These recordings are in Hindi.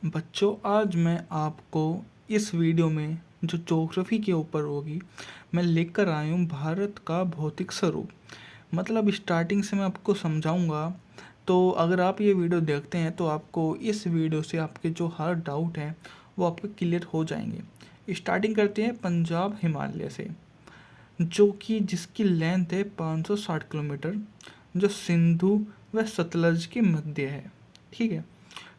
बच्चों, आज मैं आपको इस वीडियो में जो ज्योग्राफी के ऊपर होगी, मैं लेकर आया हूँ भारत का भौतिक स्वरूप। मतलब स्टार्टिंग से मैं आपको समझाऊंगा। तो अगर आप ये वीडियो देखते हैं तो आपको इस वीडियो से आपके जो हर डाउट हैं वो आपके क्लियर हो जाएंगे। स्टार्टिंग करते हैं पंजाब हिमालय से, जो कि जिसकी लेंथ है 560 किलोमीटर, जो सिंधु व सतलज के मध्य है। ठीक है।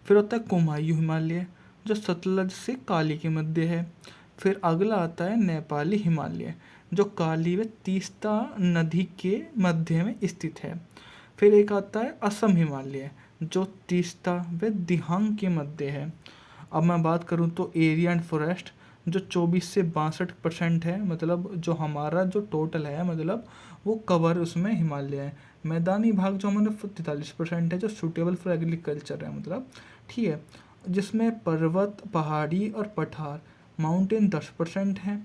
फिर होता है कुमायूं हिमालय, जो सतलज से काली के मध्य है। फिर अगला आता है नेपाली हिमालय, जो काली व तीस्ता नदी के मध्य में स्थित है। फिर एक आता है असम हिमालय, जो तीस्ता व दिहांग के मध्य है। अब मैं बात करूँ तो एरिया एंड फॉरेस्ट, जो 24 से 62% है। मतलब जो हमारा जो टोटल है, मतलब वो कवर उसमें हिमालय है। मैदानी भाग जो हमारे 43% है, जो सूटेबल फॉर एग्रीकल्चर है। मतलब ठीक है, जिसमें पर्वत, पहाड़ी और पठार, माउंटेन 10% है,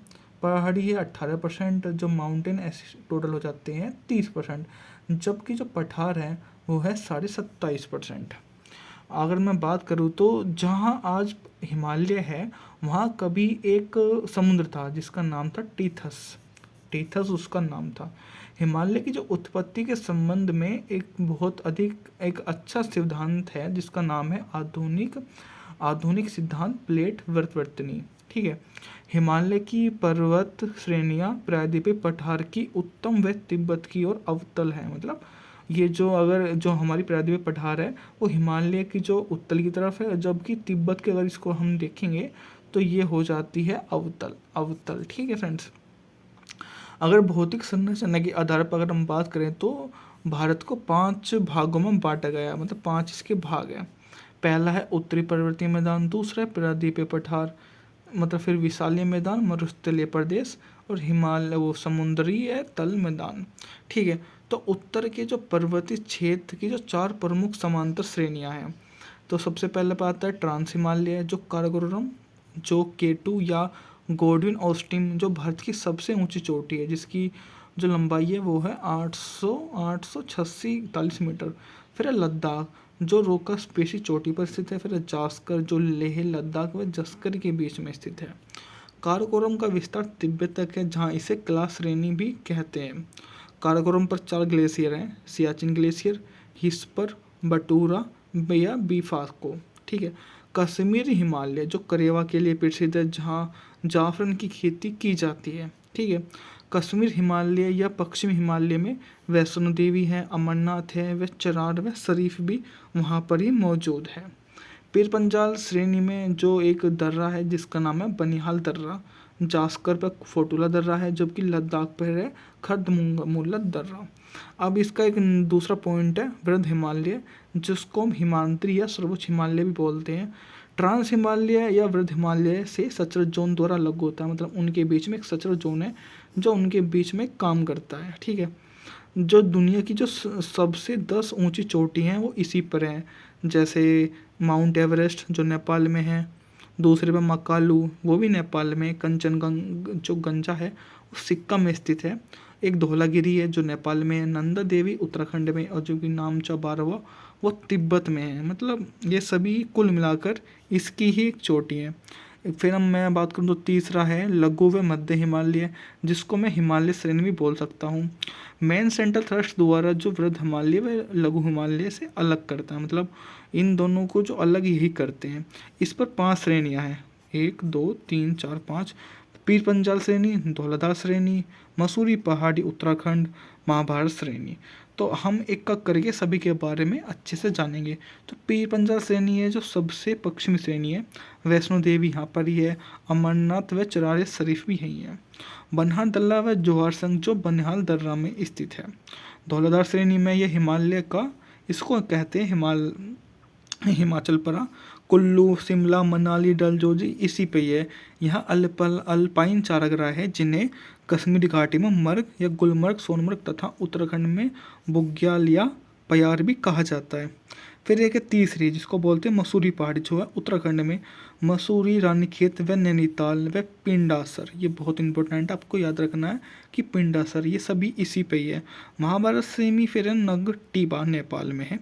पहाड़ी है 18%, जो माउंटेन ऐसे टोटल हो जाते हैं 30%, जबकि जो पठार है वो है 27.5%। अगर मैं बात करूँ तो जहाँ आज हिमालय है वहाँ कभी एक समुद्र था जिसका नाम था टीथस। टीथस उसका नाम था। हिमालय की जो उत्पत्ति के संबंध में एक बहुत अधिक एक अच्छा सिद्धांत है जिसका नाम है आधुनिक आधुनिक सिद्धांत प्लेट वर्तवर्तनी। ठीक है। हिमालय की पर्वत श्रेणियाँ प्रायद्वीपीय पठार की उत्तम व तिब्बत की ओर अवतल है। मतलब ये जो अगर जो हमारी प्रायद्वीपीय पठार है वो हिमालय की जो उत्तल की तरफ है, जबकि तिब्बत के अगर इसको हम देखेंगे तो ये हो जाती है अवतल अवतल। ठीक है फ्रेंड्स। अगर भौतिक संरचना के आधार पर अगर हम बात करें तो भारत को 5 भागों में बांटा गया है। मतलब 5 इसके भाग हैं। पहला है उत्तरी पर्वतीय मैदान, दूसरा है प्रायद्वीपीय पठार, मतलब फिर विशालीय मैदान, मरुस्थलीय प्रदेश, और हिमालय वो समुद्री है तल मैदान। ठीक है। तो उत्तर के जो पर्वतीय क्षेत्र की जो 4 प्रमुख समांतर श्रेणियां हैं, तो सबसे पहले पे आता है ट्रांस हिमालय, जो काराकोरम, जो केटू या गोडविन ऑस्टिन, जो भारत की सबसे ऊंची चोटी है, जिसकी जो लंबाई है वो है 886 मीटर। फिर है लद्दाख, जो रोका स्पेसी चोटी पर स्थित है। फिर है जास्कर, जो लेह लद्दाख व जस्कर के बीच में स्थित है। काराकोरम का विस्तार तिब्बत तक है, जहाँ इसे क्लास श्रेणी भी कहते हैं। काराकोरम पर 4 ग्लेशियर हैं: सियाचिन ग्लेशियर, हिस्पर, बटूरा या बीफाको। ठीक है। कश्मीरी हिमालय, जो करेवा के लिए प्रसिद्ध है, जहाँ जाफरन की खेती की जाती है। ठीक है। कश्मीर हिमालय या पश्चिमी हिमालय में वैष्णो देवी है, अमरनाथ है, व चरार व शरीफ भी वहाँ पर ही मौजूद है। पीर पंजाल श्रेणी में जो एक दर्रा है जिसका नाम है बनिहाल दर्रा, जास्कर पर फोटुला दर्रा है, जबकि लद्दाख पर है खर्द दर्रा। अब इसका एक दूसरा पॉइंट है वृद्ध हिमालय, जिसको हम हिमांतरी या सर्वोच्च हिमालय भी बोलते हैं। ट्रांस हिमालय या वृद्ध हिमालय से सचर जोन द्वारा अलग होता है। मतलब उनके बीच में एक सचर जोन है जो उनके बीच में काम करता है। ठीक है। जो दुनिया की जो सबसे 10 ऊंची चोटी हैं वो इसी पर हैं, जैसे माउंट एवरेस्ट जो नेपाल में है, दूसरे पर मकालू वो भी नेपाल में, जो गंजा है वो सिक्किम में स्थित है, एक धौलागिरी है जो नेपाल में है, नंदा देवी उत्तराखंड में, और जो कि नामचा बारवा वो तिब्बत में है। मतलब ये सभी कुल मिलाकर इसकी ही एक चोटी है। फिर हम मैं बात करूँ तो तीसरा है लघु व मध्य हिमालय, जिसको मैं हिमालय श्रेणी भी बोल सकता हूँ। मेन सेंट्रल थ्रस्ट द्वारा जो वृद्ध हिमालय व लघु हिमालय से अलग करता है। मतलब इन दोनों को जो अलग यही करते हैं। इस पर 5 श्रेणियाँ हैं: 1 2 3 4 5। पीर पंजाल श्रेणी, धौलाधार श्रेणी, मसूरी पहाड़ी उत्तराखंड, महाभारत श्रेणी। तो हम एक का करके सभी के बारे में अच्छे से जानेंगे। तो पीर पंजाल श्रेणी है जो सबसे पश्चिमी श्रेणी है। वैष्णो देवी यहाँ पर ही है, अमरनाथ व चरार शरीफ भी यहीं है। बनिहाल दर्रा व जोहार संघ जो बनिहाल दर्रा में स्थित है। धौलाधार श्रेणी में यह हिमालय का, इसको कहते हैं हिमाचल परा, कुल्लू, शिमला, मनाली, डलहौजी इसी पे ही है। यहाँ अल्पाइन चारागाह है, जिन्हें कश्मीरी घाटी में मर्ग या गुलमर्ग, सोनमर्ग तथा उत्तराखंड में बुग्याल या पयार भी कहा जाता है। फिर एक है तीसरी, जिसको बोलते हैं मसूरी पहाड़ी, जो है उत्तराखंड में, मसूरी, रानीखेत व नैनीताल व पिंडासर। ये बहुत इंपॉर्टेंट है, आपको याद रखना है कि पिंडासर ये सभी इसी पे ही है। महाभारत श्रेणी फिर नगटीबा नेपाल में है।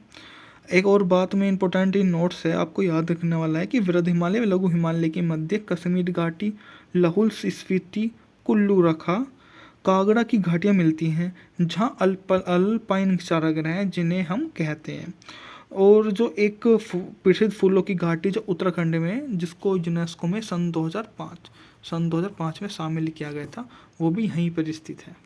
एक और बात में इम्पोर्टेंट इन नोट्स है, आपको याद रखने वाला है कि वृद्ध हिमालय व लघु हिमालय के मध्य कश्मीर घाटी, लाहौल स्पीति, कुल्लू रखा, कांगड़ा की घाटियाँ मिलती हैं, जहाँ अल्पाइन चारागाह हैं जिन्हें हम कहते हैं। और जो एक प्रसिद्ध फूलों की घाटी जो उत्तराखंड में है, जिसको यूनेस्को में सन 2005 में शामिल किया गया था, वो भी यहीं पर स्थित है।